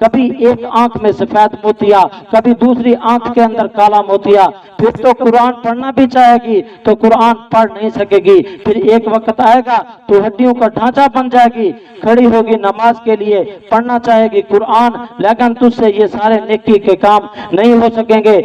کبھی ایک آنکھ میں سفید موتیا، کبھی دوسری آنکھ کے اندر کالا موتیا، پھر تو قرآن پڑھنا بھی چاہے گی تو قرآن پڑھ نہیں سکے گی، پھر ایک وقت آئے گا تو ہڈیوں کا ڈھانچہ بن جائے گی، کھڑی ہوگی نماز کے لیے، پڑھنا چاہے گی قرآن، لیکن تجھ سے یہ سارے نیکی کے کام نہیں ہو سکیں گے،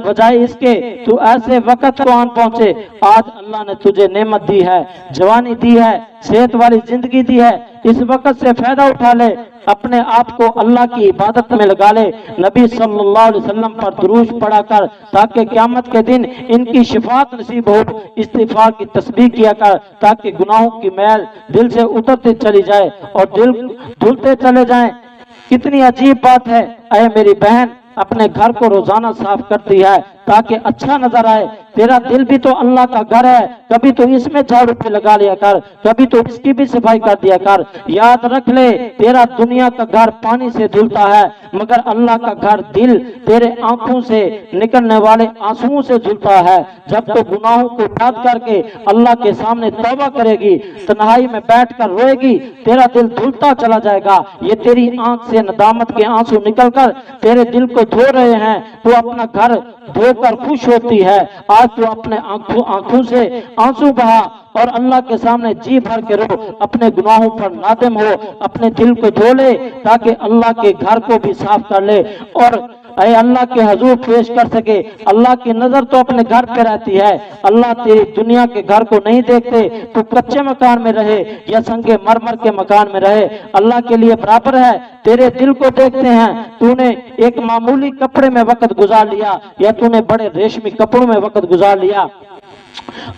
بجائے اس کے تو ایسے وقت کو آن پہنچے۔ آج اللہ نے تجھے نعمت دی ہے، جوانی دی ہے، صحت والی زندگی دی ہے، اس وقت سے فائدہ اٹھا لے، اپنے آپ کو اللہ کی عبادت میں لگا لے، نبی صلی اللہ علیہ وسلم پر درود پڑھا کر، تاکہ قیامت کے دن ان کی شفاعت نصیب ہو، استغفار کی تسبیح کیا کر، تاکہ گناہوں کی میل دل سے اترتے چلی جائے اور دل دھلتے چلے جائیں۔ کتنی عجیب بات ہے، اے میری بہن اپنے گھر کو روزانہ صاف کرتی ہے تاکہ اچھا نظر آئے، تیرا دل بھی تو اللہ کا گھر ہے، کبھی تو اس میں جھاڑو پہ لگا لیا کر، کبھی تو اس کی بھی صفائی کر دیا کر۔ یاد رکھ لے، تیرا دنیا کا گھر پانی سے دھلتا ہے، مگر اللہ کا گھر دل تیرے آنکھوں سے نکلنے والے آنسوؤں سے دھلتا ہے۔ جب تو گناہوں کو یاد کر کے اللہ کے سامنے توبہ کرے گی، تنہائی میں بیٹھ کر روئے گی، تیرا دل دھلتا چلا جائے گا۔ یہ تیری آنکھ سے ندامت کے آنسو نکل کر تیرے دل کو دھو رہے ہیں، تو اپنا گھر دھو کر خوش ہوتی ہے۔ آج تو اپنے آنکھوں سے آنسو بہا اور اللہ کے سامنے جی بھر کے رو، اپنے گناہوں پر نادم ہو، اپنے دل کو دھو لے تاکہ اللہ کے گھر کو بھی صاف کر لے اور اے اللہ کے حضور پیش کر سکے۔ اللہ کی نظر تو اپنے گھر پہ رہتی ہے، اللہ تیری دنیا کے گھر کو نہیں دیکھتے، تو کچے مکان میں رہے یا سنگ مرمر کے مکان میں رہے، اللہ کے لیے برابر ہے۔ تیرے دل کو دیکھتے ہیں، تو نے ایک معمولی کپڑے میں وقت گزار لیا یا تو نے بڑے ریشمی کپڑوں میں وقت گزار لیا،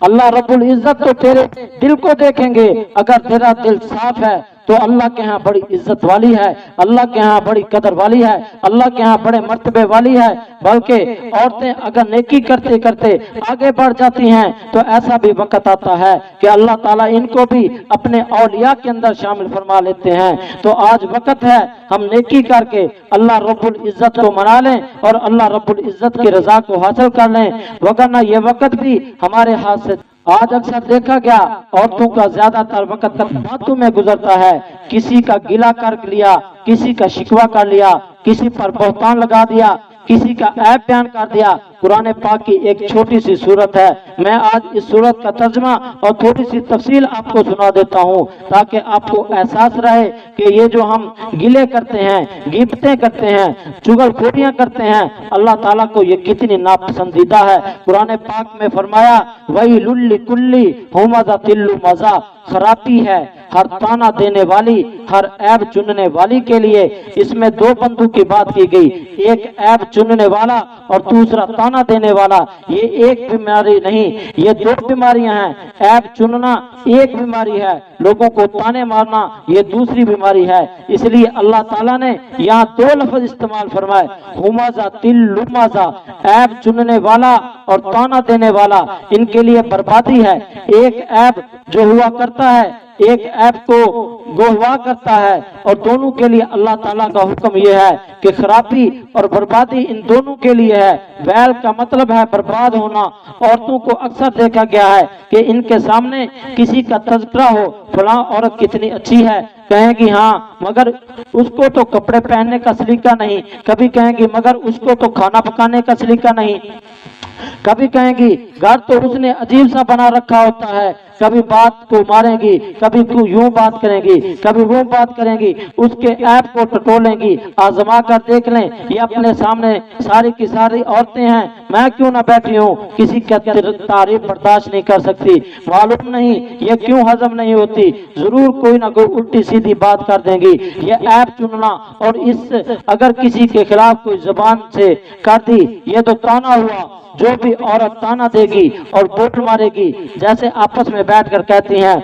اللہ رب العزت تو تیرے دل کو دیکھیں گے۔ اگر تیرا دل صاف ہے تو اللہ کے ہاں بڑی عزت والی ہے، اللہ کے ہاں بڑی قدر والی ہے، اللہ کے ہاں بڑے مرتبے والی ہے۔ بلکہ عورتیں اگر نیکی کرتے کرتے آگے بڑھ جاتی ہیں تو ایسا بھی وقت آتا ہے کہ اللہ تعالیٰ ان کو بھی اپنے اولیاء کے اندر شامل فرما لیتے ہیں۔ تو آج وقت ہے ہم نیکی کر کے اللہ رب العزت کو منا لیں اور اللہ رب العزت کی رضا کو حاصل کر لیں، وگرنہ یہ وقت بھی ہمارے ہاتھ سے آج اکثر دیکھا گیا عورتوں کا زیادہ تر وقت باتوں میں گزرتا ہے، کسی کا گلہ کر لیا، کسی کا شکوہ کر لیا، کسی پر بہتان لگا دیا، کسی کا عیب بیان کر دیا۔ قرآن پاک کی ایک چھوٹی سی صورت ہے، میں آج اس صورت کا ترجمہ اور تھوڑی سی تفصیل آپ کو سنا دیتا ہوں تاکہ آپ کو احساس رہے کہ یہ جو ہم گلے کرتے ہیں، غیبتیں کرتے ہیں، چغل خوریاں کرتے ہیں، اللہ تعالیٰ کو یہ کتنی ناپسندیدہ ہے۔ قرآن پاک میں فرمایا وَيْلٌ لِكُلِّ ہُمَزَةٍ لُمَزَةٍ، خرابی ہے ہر تانا دینے والی، ہر عیب چننے والی کے لیے۔ اس میں دو بندوں کی بات کی گئی، ایک عیب چننے والا اور دوسرا تانا دینے والا۔ یہ ایک بیماری نہیں، یہ دو بیماریاں ہیں۔ عیب چننا ایک بیماری ہے، لوگوں کو تانے مارنا یہ دوسری بیماری ہے۔ اس لیے اللہ تعالیٰ نے یہاں دو لفظ استعمال فرمائے، ہمزہ لمزہ، عیب چننے والا اور تانا دینے والا، ان کے لیے بربادی ہے۔ ایک عیب جو ہوا کرتا ہے ایک عیب کو گواہ کرتا ہے، اور دونوں کے لیے اللہ تعالیٰ کا حکم یہ ہے کہ خرابی اور بربادی ان دونوں کے لیے ہے۔ ویل کا مطلب ہے برباد ہونا۔ عورتوں کو اکثر دیکھا گیا ہے کہ ان کے سامنے کسی کا تذکرہ ہو، فلاں عورت کتنی اچھی ہے، کہیں گی ہاں مگر اس کو تو کپڑے پہننے کا سلیقہ نہیں، کبھی کہیں گی مگر اس کو تو کھانا پکانے کا سلیقہ نہیں، کبھی کہیں گی گھر تو اس نے عجیب سا بنا رکھا ہوتا ہے، کبھی بات کو ماریں گی، کبھی یوں بات کریں گی، کبھی وہ بات کریں گی، اس کے عیب کو ٹٹولیں گی۔ آزما کر دیکھ لیں، یہ اپنے سامنے ساری کی ساری عورتیں ہیں، میں کیوں نہ بیٹھی ہوں، کسی کی تعریف برداشت نہیں کر سکتی، معلوم نہیں یہ کیوں ہضم نہیں ہوتی، ضرور کوئی نہ کوئی الٹی سیدھی بات کر دیں گی۔ یہ عیب چننا اور اس اگر کسی کے خلاف کوئی زبان سے کر دی، یہ تو تانا ہوا۔ جو بھی عورت تانا دے گی اور بوٹ مارے گی، جیسے آپس میں بیٹھ کر کہتی ہیں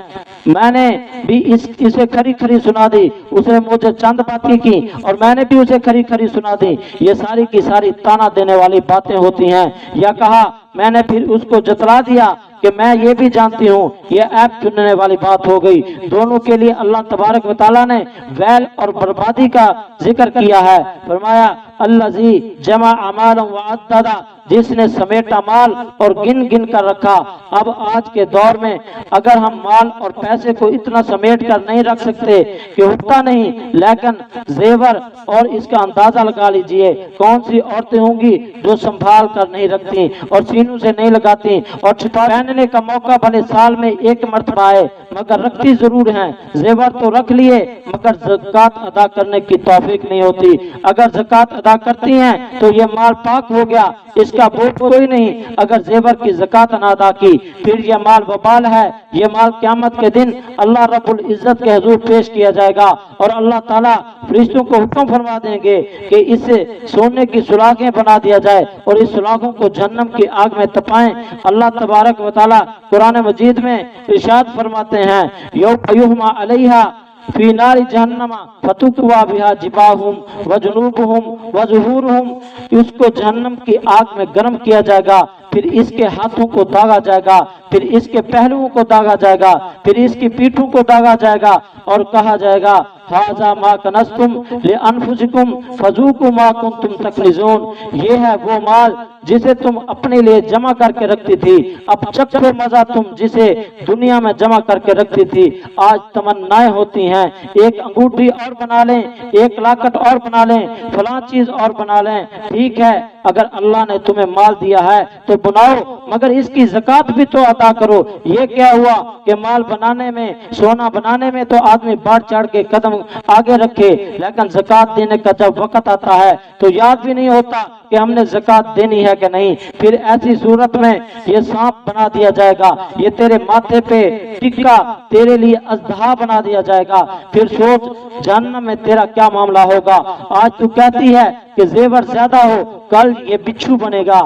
میں نے بھی اسے کھری کھری سنا دی، اسے مجھے چند باتیں کی اور میں نے بھی اسے کھری کھری سنا دی، یہ ساری کی ساری تانا دینے والی باتیں ہوتی ہیں۔ یا کہا میں نے پھر اس کو جتلا دیا کہ میں یہ بھی جانتی ہوں، یہ عیب چننے والی بات ہو گئی۔ دونوں کے لیے اللہ تبارک و تعالیٰ نے ویل اور بربادی کا ذکر کیا ہے۔ فرمایا الذی جمع مالا وعددا، جس نے سمیٹا مال اور گن گن کر رکھا۔ اب آج کے دور میں اگر ہم مال اور پیسے کو اتنا سمیٹ کر نہیں رکھ سکتے کہ اٹھتا نہیں، لیکن زیور اور اس کا اندازہ لگا لیجئے کون سی عورتیں ہوں گی جو سنبھال کر نہیں رکھتی اور سینوں سے نہیں لگاتی، اور چھپا پہننے کا موقع بھلے سال میں ایک مرتبہ آئے مگر رکھتی ضرور ہیں۔ زیور تو رکھ لیے مگر زکوٰۃ ادا کرنے کی توفیق نہیں ہوتی۔ اگر زکوٰۃ ادا کرتی ہیں تو یہ مال پاک ہو گیا، اس کا بوجھ کوئی نہیں۔ اگر زیور کی زکوٰۃ نہ ادا کی پھر یہ مال وبال ہے۔ یہ مال قیامت کے دن اللہ رب العزت کے حضور پیش کیا جائے گا اور اللہ تعالیٰ فرشتوں کو حکم فرما دیں گے کہ اسے سونے کی سلاخیں بنا دیا جائے اور اس سلاخوں کو جہنم کی آگ میں تپائیں۔ اللہ تبارک و تعالیٰ قرآن مجید میں ارشاد فرماتے ہیں یوم علیہا فی نار جہنم فتکوی بہا جباہہم وجنوبہم وظہورہم، اس کو جہنم کی آگ میں گرم کیا جائے گا، پھر اس کے ہاتھوں کو داغا جائے گا، پھر اس کے پہلوؤں کو داغا جائے گا، پھر اس کی پیٹھوں کو داغا جائے گا اور کہا جائے گا ھذا ما کنزتم لانفسکم فذوقوا ما کنتم تکنزون، یہ ہے وہ مال جسے تم اپنے لیے جمع کر کے رکھتی تھی، اب چکھو مزہ تم جسے دنیا میں جمع کر کے رکھتی تھی۔ آج تمنائیں ہوتی ہیں ایک انگوٹھی اور بنا لیں، ایک لاکٹ اور بنا لیں، فلاں چیز اور بنا لیں۔ ٹھیک ہے، اگر اللہ نے تمہیں مال دیا ہے تو بناؤ مگر اس کی زکوٰۃ بھی تو ادا کرو۔ یہ کیا ہوا کہ مال بنانے میں، سونا بنانے میں تو آدمی بڑھ چڑھ کے قدم آگے رکھے، لیکن زکوٰۃ دینے کا جب وقت آتا ہے تو یاد بھی نہیں ہوتا کہ ہم نے زکوٰۃ دینی ہے کہ نہیں۔ پھر ایسی صورت میں یہ سانپ بنا دیا جائے گا، یہ تیرے ماتھے پہ ٹکا تیرے لیے اژدہا بنا دیا جائے گا۔ پھر سوچ جہنم میں تیرا کیا معاملہ ہوگا۔ آج تو کہتی ہے کہ زیور زیادہ ہو، کل یہ بچھو بنے گا،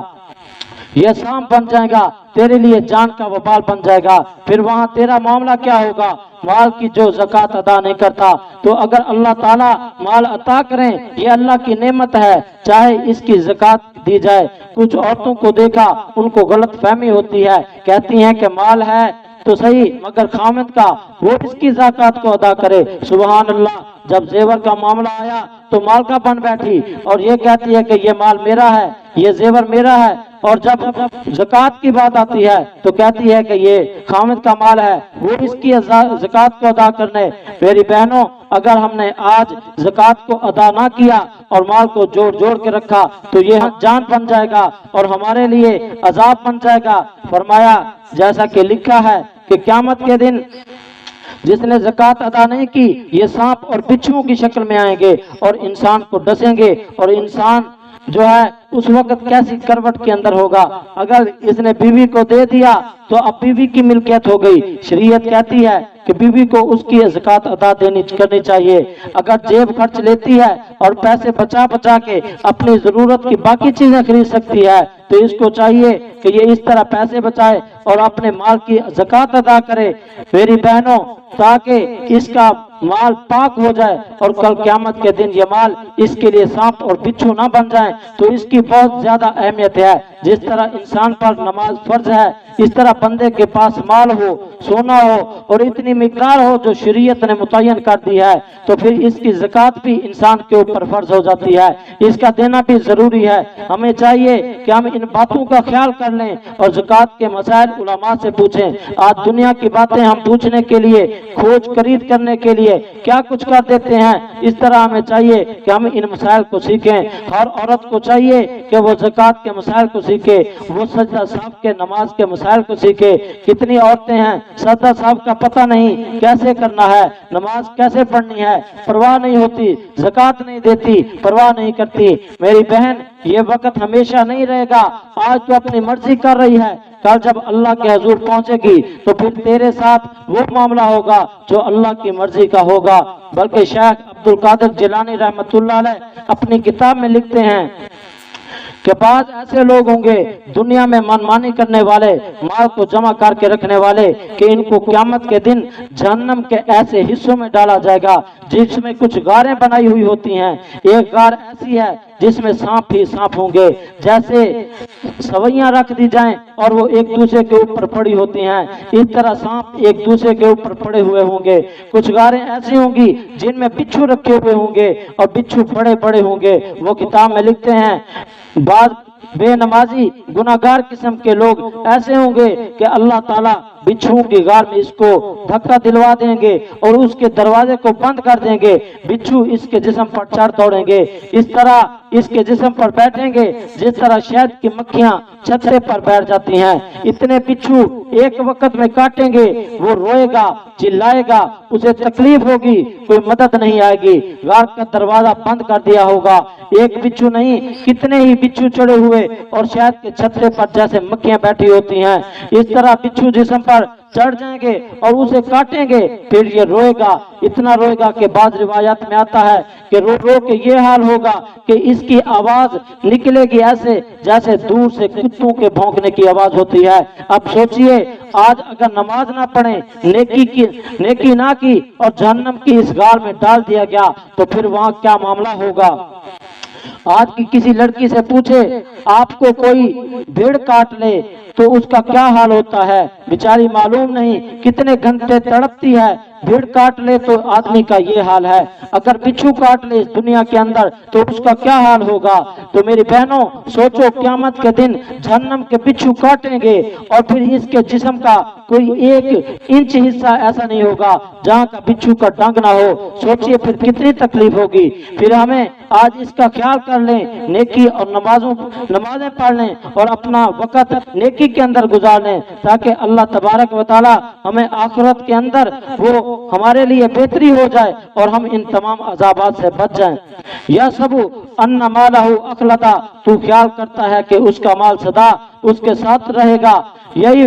یہ سانپ بن جائے گا، تیرے لیے جان کا وبال بن جائے گا۔ پھر وہاں تیرا معاملہ کیا ہوگا؟ مال کی جو زکوٰۃ ادا نہیں کرتا، تو اگر اللہ تعالیٰ مال عطا کریں، یہ اللہ کی نعمت ہے، چاہے اس کی زکوٰۃ دی جائے۔ کچھ عورتوں کو دیکھا، ان کو غلط فہمی ہوتی ہے، کہتی ہیں کہ مال ہے تو صحیح مگر خاوند کا، وہ اس کی زکوٰۃ کو ادا کرے۔ سبحان اللہ، جب زیور کا معاملہ آیا تو مال کا بن بیٹھی اور یہ کہتی ہے کہ یہ مال میرا ہے، یہ زیور میرا ہے، اور جب زکوٰۃ کی بات آتی ہے تو کہتی ہے کہ یہ خاوند کا مال ہے، وہ اس کی زکوٰۃ کو ادا کرنے۔ میری بہنوں، اگر ہم نے آج زکوٰۃ کو ادا نہ کیا اور مال کو جوڑ جوڑ کے رکھا تو یہ جان بن جائے گا اور ہمارے لیے عذاب بن جائے گا۔ فرمایا جیسا کہ لکھا ہے کہ قیامت کے دن جس نے زکوٰۃ ادا نہیں کی یہ سانپ اور بچھوؤں کی شکل میں آئیں گے اور انسان کو ڈسیں گے، اور انسان جو ہے اس وقت کیسی کروٹ کے اندر ہوگا۔ اگر اس نے بیوی کو دے دیا تو اب بیوی کی ملکیت ہو گئی۔ شریعت کہتی ہے کہ بیوی کو اس کی زکوٰۃ ادا کرنی چاہیے۔ اگر جیب خرچ لیتی ہے اور پیسے بچا بچا کے اپنی ضرورت کی باقی چیزیں خرید سکتی ہے تو اس کو چاہیے کہ یہ اس طرح پیسے بچائے اور اپنے مال کی زکوٰۃ ادا کرے میری بہنوں، تاکہ اس کا مال پاک ہو جائے اور کل قیامت کے دن یہ مال اس کے لیے سانپ اور بچھو نہ بن جائیں۔ تو اس کی بہت زیادہ اہمیت ہے۔ جس طرح انسان پر نماز فرض ہے، اس طرح بندے کے پاس مال ہو، سونا ہو اور اتنی مقدار ہو جو شریعت نے متعین کر دی ہے تو پھر اس کی زکوٰۃ بھی انسان کے اوپر فرض ہو جاتی ہے، اس کا دینا بھی ضروری ہے۔ ہمیں چاہیے کہ ہم ان باتوں کا خیال کر لیں اور زکوٰۃ کے مسائل علماء سے پوچھیں۔ آج دنیا کی باتیں ہم پوچھنے کے لیے، کھوج خرید کرنے کے لیے کیا کچھ کر دیتے ہیں، اس طرح ہمیں چاہیے کہ ہم ان مسائل کو سیکھیں۔ ہر عورت کو چاہیے کہ وہ زکوٰۃ کے مسائل کو سیکھے، وہ سجدہ صاحب کے نماز کے مسائل کو سیکھے۔ کتنی عورتیں ہیں سجدہ صاحب کا پتہ نہیں کیسے کرنا ہے، نماز کیسے پڑھنی ہے، پرواہ نہیں ہوتی، زکوٰۃ نہیں دیتی، پرواہ نہیں کرتی۔ میری بہن، یہ وقت ہمیشہ نہیں رہے گا۔ آج تو اپنی مرضی کر رہی ہے، کل جب اللہ کے حضور پہنچے گی تو پھر تیرے ساتھ وہ معاملہ ہوگا جو اللہ کی مرضی کا ہوگا۔ بلکہ شیخ عبد القادر جیلانی رحمۃ اللہ علیہ اپنی کتاب میں لکھتے ہیں کہ بعض ایسے لوگ ہوں گے دنیا میں منمانی کرنے والے، مال کو جمع کر کے رکھنے والے، کہ ان کو قیامت کے دن جہنم کے ایسے حصوں میں ڈالا جائے گا جس میں کچھ غاریں بنائی ہوئی ہوتی ہیں۔ ایک غار ایسی ہے جس میں سانپ ہی سانپ ہوں گے، جیسے سوئیاں رکھ دی جائیں اور وہ ایک دوسرے کے اوپر پڑی ہوتی ہیں، اس طرح سانپ ایک دوسرے کے اوپر پڑے ہوئے ہوں گے۔ کچھ غاریں ایسی ہوں گی جن میں بچھو رکھے ہوئے ہوں گے اور بچھو بڑے بڑے ہوں گے۔ وہ کتاب میں لکھتے ہیں بعض بے نمازی گناہگار قسم کے لوگ ایسے ہوں گے کہ اللہ تعالیٰ بچھو کی غار میں اس کو دھکا دلوا دیں گے اور اس کے دروازے کو بند کر دیں گے، بچھو اس کے جسم پر چڑھ دوڑیں گے، اس طرح اس کے جسم پر بیٹھیں گے جس طرح شہد کی مکھیاں چھتے پر بیٹھ جاتی ہیں۔ اتنے بچھو ایک وقت میں کاٹیں گے، وہ روئے گا، چلائے گا، اسے تکلیف ہوگی، کوئی مدد نہیں آئے گی، غار کا دروازہ بند کر دیا ہوگا۔ ایک بچھو نہیں، کتنے ہی بچھو چڑھے ہوئے اور شہد کے چھتے پر جیسے مکھیاں بیٹھی ہوتی ہیں، اس طرح بچھو جسم پر چڑھ جائیں گے اور اسے کاٹیں گے، پھر یہ روئے گا، اتنا روئے گا کہ بعض روایات میں آتا ہے کہ رو رو کے یہ حال ہوگا کہ اس کی آواز نکلے گی ایسے جیسے دور سے کتوں کے بھونکنے کی آواز ہوتی ہے۔ اب سوچئے آج اگر نماز نہ پڑھیں، نیکی نہ کی اور جہنم کی اس غار میں ڈال دیا گیا تو پھر وہاں کیا معاملہ ہوگا۔ آج کی کسی لڑکی سے پوچھے آپ کو کوئی بھیڑ کاٹ لے تو اس کا کیا حال ہوتا ہے، بیچاری معلوم نہیں کتنے گھنٹے تڑپتی ہے۔ بھیڑ کاٹ لے تو آدمی کا یہ حال ہے، اگر بچھو کاٹ لے اس دنیا کے اندر تو اس کا کیا حال ہوگا۔ تو میری بہنوں سوچو قیامت کے دن جہنم کے بچھو کاٹیں گے اور پھر اس کے جسم کا کوئی 1 انچ حصہ ایسا نہیں ہوگا جہاں کا بچھو کا ڈنگ نہ ہو۔ سوچئے پھر کتنی تکلیف ہوگی۔ پھر ہمیں آج اس کا خیال کر لیں، نیکی اور نمازیں پڑھ لیں اور اپنا وقت نیکی کے اندر گزار لیں تاکہ اللہ تبارک و تعالی ہمیں آخرت کے اندر وہ ہمارے لیے بہتری ہو جائے اور ہم ان تمام عذابات سے بچ جائیں۔ یا سب ان مالہ اخلدا، تو خیال کرتا ہے کہ اس کا مال سدا اس کے ساتھ رہے گا۔ یہی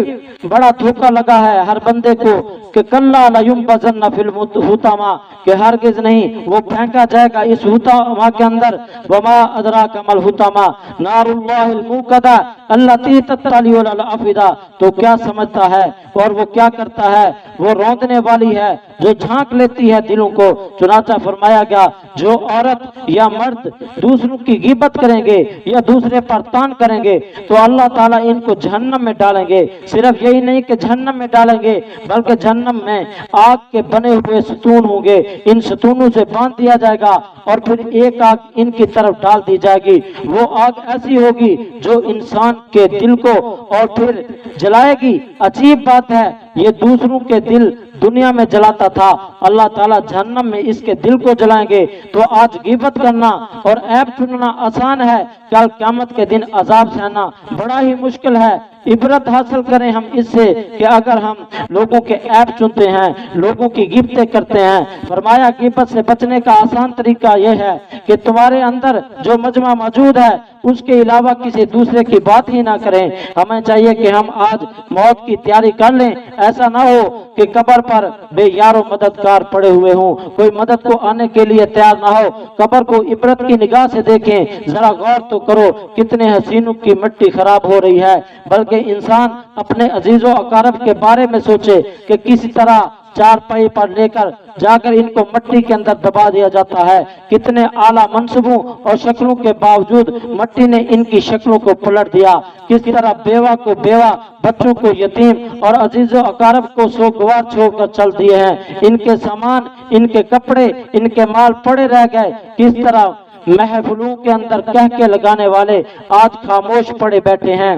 بڑا دھوکہ لگا ہے ہر بندے کو کہ کلا لینبذن فی الحطمہ، کہ ہرگز نہیں وہ پھینکا جائے گا اس حطمہ کے اندر۔ وما ادراک ما الحطمہ نار اللہ الموقدہ التی تطلع علی الافئدہ، تو کیا سمجھتا ہے اور وہ کیا کرتا ہے، وہ روندنے والی ہے جو جھانک لیتی ہے دلوں کو۔ چنانچہ فرمایا گیا جو عورت یا مرد دوسروں کی غیبت کریں گے یا دوسرے پر تان کریں گے تو اللہ تعالیٰ ان کو جہنم میں ڈالیں گے۔ صرف یہی نہیں کہ جہنم میں ڈالیں گے بلکہ جہنم میں آگ کے بنے ہوئے ستون ہوں گے، ان ستونوں سے باندھ دیا جائے گا اور پھر ایک آگ ان کی طرف ڈال دی جائے گی۔ وہ آگ ایسی ہوگی جو انسان کے دل کو اور پھر جلائے گی۔ عجیب بات ہے، یہ دوسروں کے دل دنیا میں جلاتا تھا، اللہ تعالیٰ جہنم میں اس کے دل کو جلائیں گے۔ تو آج غیبت کرنا اور عیب چننا آسان ہے، کل قیامت کے دن عذاب سہنا بڑا ہی مشکل ہے۔ عبرت حاصل کریں ہم اس سے کہ اگر ہم لوگوں کے عیب چنتے ہیں، لوگوں کی غیبتیں کرتے ہیں، فرمایا غیبت سے بچنے کا آسان طریقہ یہ ہے کہ تمہارے اندر جو مجمع موجود ہے اس کے علاوہ کسی دوسرے کی بات ہی نہ کریں۔ ہمیں چاہیے کہ ہم آج موت کی تیاری کر لیں، ایسا نہ ہو کہ قبر پر بے یار و مددگار پڑے ہوئے ہوں، کوئی مدد کو آنے کے لیے تیار نہ ہو۔ قبر کو عبرت کی نگاہ سے دیکھیں، ذرا غور تو کرو کتنے حسینوں کی مٹی خراب ہو رہی ہے، بلکہ انسان اپنے عزیز و اقارب کے بارے میں سوچے کہ کسی طرح چار پائی پر لے کر جا کر ان کو مٹی کے اندر دبا دیا جاتا ہے۔ کتنے اعلیٰ منصبوں اور شکلوں کے باوجود مٹی نے ان کی شکلوں کو پلٹ دیا۔ کس طرح بیوہ کو بیوہ، بچوں کو یتیم اور عزیز و اقارب کو سوگوار چھوڑ کر چل دیے ہیں۔ ان کے سامان، ان کے کپڑے، ان کے مال پڑے رہ گئے۔ کس طرح محفلوں کے اندر کہکے لگانے والے آج خاموش پڑے بیٹھے ہیں۔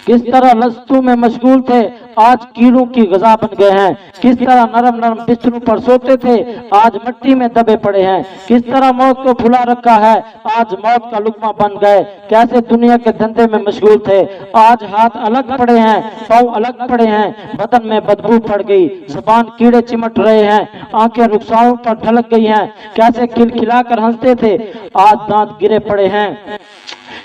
کس طرح لذتوں میں مشغول تھے آج کیڑوں کی غذا بن گئے ہیں۔ کس طرح نرم نرم بستروں پر سوتے تھے آج مٹی میں دبے پڑے ہیں۔ کس طرح موت کو بھلا رکھا ہے آج موت کا لقمہ بن گئے۔ کیسے دنیا کے دھندے میں مشغول تھے آج ہاتھ الگ پڑے ہیں، پاؤں الگ پڑے ہیں، بدن میں بدبو پڑ گئی، زبان کیڑے چمٹ رہے ہیں، آنکھیں رخساروں پر ڈھلک گئی ہیں۔ کیسے کھلکھلا کر ہنستے تھے آج دانت گرے پڑے ہیں۔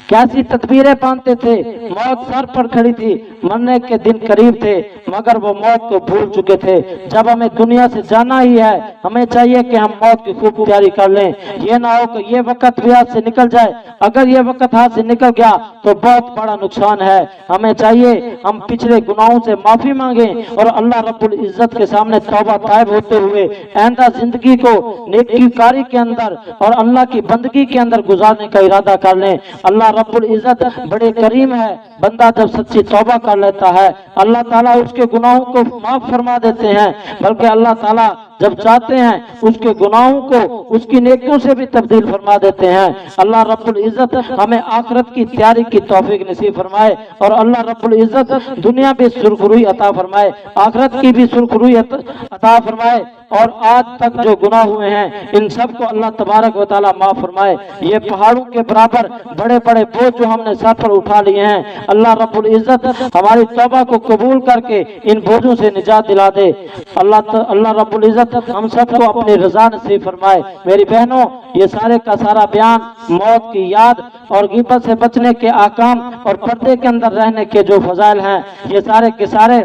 کیسی تدبیریں باندھتے تھے، موت سر پر کھڑی تھی، مرنے کے دن قریب تھے مگر وہ موت کو بھول چکے تھے۔ جب ہمیں دنیا سے جانا ہی ہے ہمیں چاہیے کہ ہم موت کی خوب تیاری کر لیں۔ یہ نہ ہو کہ یہ وقت بھی ہاتھ سے نکل جائے، اگر یہ وقت ہاتھ سے نکل گیا تو بہت بڑا نقصان ہے۔ ہمیں چاہیے ہم پچھلے گناہوں سے معافی مانگیں اور اللہ رب العزت کے سامنے توبہ طائب ہوتے ہوئے آئندہ زندگی کو نیکی کاری کے اندر اور اللہ کی بندگی کے اندر گزارنے کا ارادہ کر لیں۔ اللہ رب العزت بڑے کریم ہے، بندہ جب سچی توبہ کر لیتا ہے اللہ تعالیٰ اس کے گناہوں کو معاف فرما دیتے ہیں، بلکہ اللہ تعالیٰ جب چاہتے ہیں اس کے گناہوں کو اس کی نیکیوں سے بھی تبدیل فرما دیتے ہیں۔ اللہ رب العزت ہمیں آخرت کی تیاری کی توفیق نصیب فرمائے، اور اللہ رب العزت دنیا بھی سرخروئی عطا فرمائے، آخرت کی بھی سرخروئی عطا فرمائے، اور آج تک جو گناہ ہوئے ہیں ان سب کو اللہ تبارک و تعالیٰ معاف فرمائے۔ یہ پہاڑوں کے برابر بڑے بڑے بوجھ جو ہم نے سر پر اٹھا لیے ہیں، اللہ رب العزت ہماری توبہ کو قبول کر کے ان بوجھوں سے نجات دلا دے۔ اللہ رب العزت ہم سب کو اپنی رضا نصیب فرمائے۔ میری بہنوں، یہ سارے کا سارا بیان موت کی یاد اور غیبت سے بچنے کے احکام اور پردے کے اندر رہنے کے جو فضائل ہیں، یہ سارے کے سارے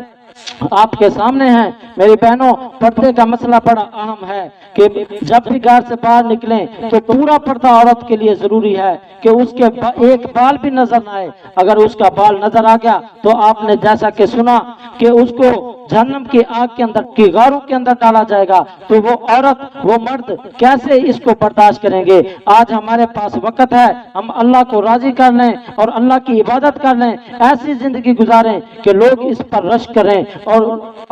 آپ کے سامنے ہیں۔ میری بہنوں، پردے کا مسئلہ بڑا اہم ہے کہ جب بھی گھر سے باہر نکلیں تو پورا پردہ عورت کے لیے ضروری ہے کہ اس کے ایک بال بھی نظر نہ آئے۔ اگر اس کا بال نظر آ گیا تو آپ نے جیسا کہ سنا کہ اس کو جہنم کی آگ کے اندر کی غاروں کے اندر ڈالا جائے گا، تو وہ عورت وہ مرد کیسے اس کو برداشت کریں گے؟ آج ہمارے پاس وقت ہے، ہم اللہ کو راضی کر لیں اور اللہ کی عبادت کر لیں، ایسی زندگی گزاریں کہ لوگ اس پر رشک کریں اور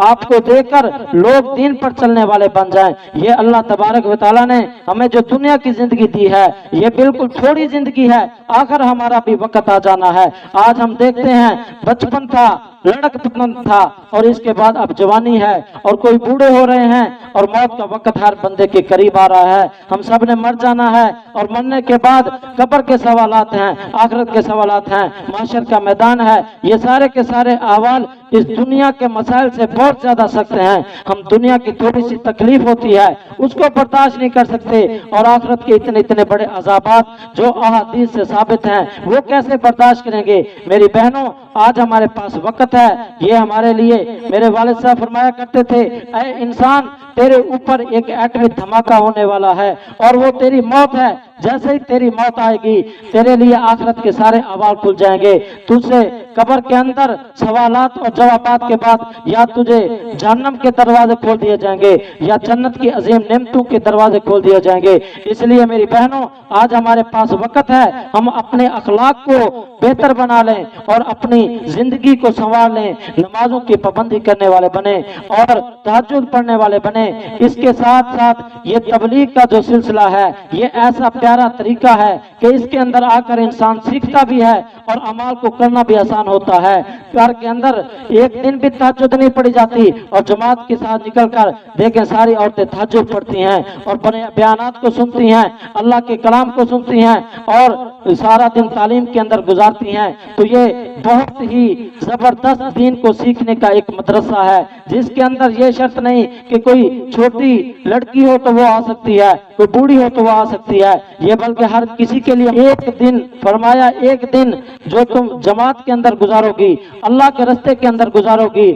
آپ کو دیکھ کر لوگ دین پر چلنے والے بن جائیں۔ یہ اللہ تبارک و تعالیٰ نے ہمیں جو دنیا کی زندگی دی ہے یہ بالکل تھوڑی زندگی ہے، آخر ہمارا بھی وقت آ جانا ہے۔ آج ہم دیکھتے ہیں بچپن تھا، لڑکپن تھا، اور اس کے بعد اب جوانی ہے، اور کوئی بوڑھے ہو رہے ہیں، اور موت کا وقت ہر بندے کے قریب آ رہا ہے۔ ہم سب نے مر جانا ہے، اور مرنے کے بعد قبر کے سوالات ہیں، آخرت کے سوالات ہیں، محشر کا میدان ہے۔ یہ سارے کے سارے احوال اس دنیا کے مسائل سے بہت زیادہ سخت ہیں۔ ہم دنیا کی تھوڑی سی تکلیف ہوتی ہے اس کو برداشت نہیں کر سکتے، اور آخرت کے اتنے بڑے عذابات جو احادیث سے ثابت ہیں وہ کیسے برداشت کریں گے؟ میری بہنوں، آج ہمارے پاس وقت ہے، یہ ہمارے لیے میرے والد صاحب فرمایا کرتے تھے، اے انسان، تیرے اوپر ایک ایٹمی دھماکہ ہونے والا ہے اور وہ تیری موت ہے۔ جیسے ہی تیری موت آئے گی تیرے لیے آخرت کے سارے احوال کھل جائیں گے۔ تجھے قبر کے اندر سوالات اور جوابات کے بعد یا تجھے جہنم کے دروازے کھول دیے جائیں گے یا جنت کی عظیم نعمتوں کے دروازے کھول دیے جائیں گے۔ اس لیے میری بہنوں، آج ہمارے پاس وقت ہے، ہم اپنے اخلاق کو بہتر بنا لیں اور اپنی زندگی کو سنوار لیں، نمازوں کی پابندی کرنے والے بنیں اور تہجد پڑھنے والے بنیں۔ اس کے ساتھ ساتھ یہ تبلیغ کا جو سلسلہ ہے یہ ایسا پیارا طریقہ ہے کہ اس کے اندر آ کر انسان سیکھتا بھی ہے اور اعمال کو کرنا بھی آسان ہوتا ہے۔ گھر کے اندر ایک دن بھی تہجد نہیں پڑھی جاتی، اور جماعت کے ساتھ نکل کر دیکھیں ساری عورتیں تہجد پڑھتی ہیں اور بڑے بیانات کو سنتی ہیں، اللہ کے کلام کو سنتی ہیں اور سارا دن تعلیم کے اندر گزارتی ہیں۔ تو یہ بہت ہی زبردست دین کو سیکھنے کا ایک مدرسہ ہے، جس کے اندر یہ شرط نہیں کہ کوئی چھوٹی لڑکی ہو تو وہ آ سکتی ہے، کوئی بوڑھی ہو تو وہ آ سکتی ہے، یہ بلکہ ہر کسی کے لیے ایک دن فرمایا، ایک دن جو تم جماعت کے اندر گزارو گی، اللہ کے راستے کے اندر گزارو گی،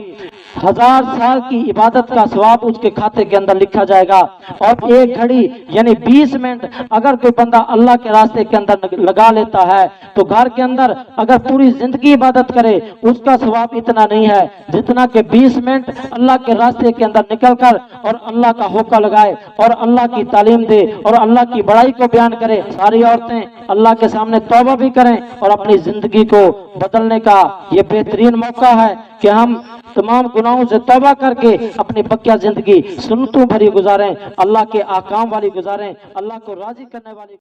1000 سال کی عبادت کا ثواب اس کے کھاتے کے اندر لکھا جائے گا۔ اور ایک گھڑی یعنی 20 منٹ اگر کوئی بندہ اللہ کے راستے کے اندر لگا لیتا ہے تو گھر کے اندر اگر پوری زندگی عبادت کرے اس کا ثواب اتنا نہیں ہے جتنا کہ 20 منٹ اللہ کے راستے کے اندر نکل کر اور اللہ کا حکم لگائے اور اللہ کی تعلیم دے اور اللہ کی بڑائی کو بیان کرے۔ ساری عورتیں اللہ کے سامنے توبہ بھی کریں اور اپنی زندگی کو بدلنے کا یہ بہترین موقع ہے کہ ہم تمام گناہوں سے توبہ کر کے اپنی بقیہ زندگی سنتوں بھری گزاریں، اللہ کے احکام والی گزاریں، اللہ کو راضی کرنے والی